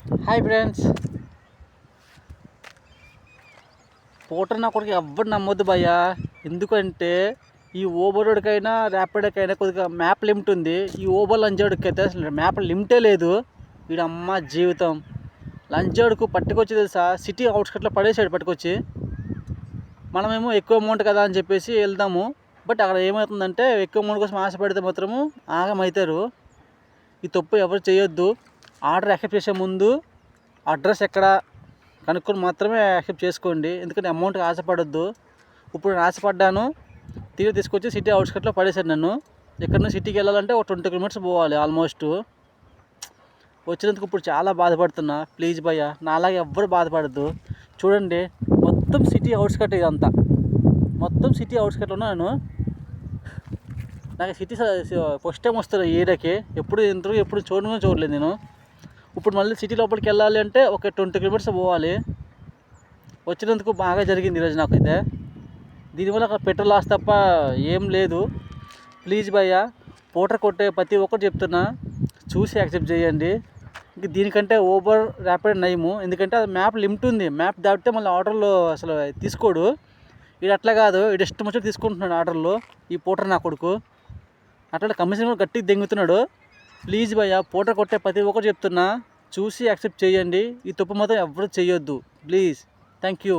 Hi friends, Potter నా కొడుకు ఎవ్వరు నమ్మొద్దు భయ్యా. ఎందుకంటే ఈ ఓబరోడికైనా ర్యాపిడోకైనా కొద్దిగా మ్యాప్ లిమిట్ ఉంది. ఈ ఓబర్ లంచోడికి అయితే అసలు మ్యాప్ లిమిటే లేదు. వీడమ్మ జీవితం లంచోడుకు పట్టుకొచ్చి తెలుసా, సిటీ అవుట్స్కట్లో పడేసాడు పట్టుకొచ్చి. మనమేమో ఎక్కువ అమౌంట్ కదా అని చెప్పేసి వెళ్దాము. బట్ అక్కడ ఏమవుతుందంటే ఎక్కువ అమౌంట్ కోసం ఆశపడితే మాత్రము ఆగమవుతారు. ఈ తప్పు ఎవరు చేయొద్దు. ఆర్డర్ యాక్సెప్ట్ చేసే ముందు అడ్రస్ ఎక్కడ కనుక్కొని మాత్రమే యాక్సెప్ట్ చేసుకోండి. ఎందుకంటే అమౌంట్కి ఆశపడొద్దు. ఇప్పుడు నేను ఆశపడ్డాను, తిరిగి తీసుకొచ్చి సిటీ అవుట్స్కట్లో పడేశాడు నన్ను. ఇక్కడ నుంచి సిటీకి వెళ్ళాలంటే ఒక 20 కిలోమీటర్స్ పోవాలి ఆల్మోస్ట్. వచ్చినందుకు ఇప్పుడు చాలా బాధపడుతున్నా. ప్లీజ్ భయ్య, నాలాగే ఎవ్వరు బాధపడద్దు. చూడండి, మొత్తం సిటీ అవుట్స్కట్ ఇదంతా. మొత్తం సిటీ అవుట్స్కట్లో ఉన్నాను. నాకు సిటీ ఫస్ట్ టైం వస్తాను ఈ ఏరియాకి. ఎప్పుడు చూడలేదు నేను. ఇప్పుడు మళ్ళీ సిటీ లోపలికి వెళ్ళాలి అంటే ఒక 20 కిలోమీటర్స్ పోవాలి. వచ్చినందుకు బాగా జరిగింది ఈరోజు నాకైతే. దీనివల్ల అక్కడ పెట్రోల్ లాస్ తప్ప ఏం లేదు. ప్లీజ్ భయ్య, పోటర్ కొట్టే ప్రతి ఒక్కరు చెప్తున్నా, చూసి యాక్సెప్ట్ చేయండి. ఇంక దీనికంటే ఓబర్ ర్యాపిడ్ నయము. ఎందుకంటే అది మ్యాప్ లిమిట్ ఉంది. మ్యాప్ దాటితే మళ్ళీ ఆర్డర్లో అసలు తీసుకోడు. ఇది అట్లా కాదు, ఇది ఇష్టం వచ్చి తీసుకుంటున్నాడు ఆర్డర్లో. ఈ పోటర్ నా కొడుకు అట్లా కమిషన్ కూడా గట్టిగా దెంగుతున్నాడు. ప్లీజ్ భయ్య, పోటర్ కొట్టే ప్రతి ఒక్కరు చెప్తున్నా, చూసి యాక్సెప్ట్ చేయండి. ఈ తప్పు మాత్రం ఎవరు చేయొద్దు ప్లీజ్. Thank you.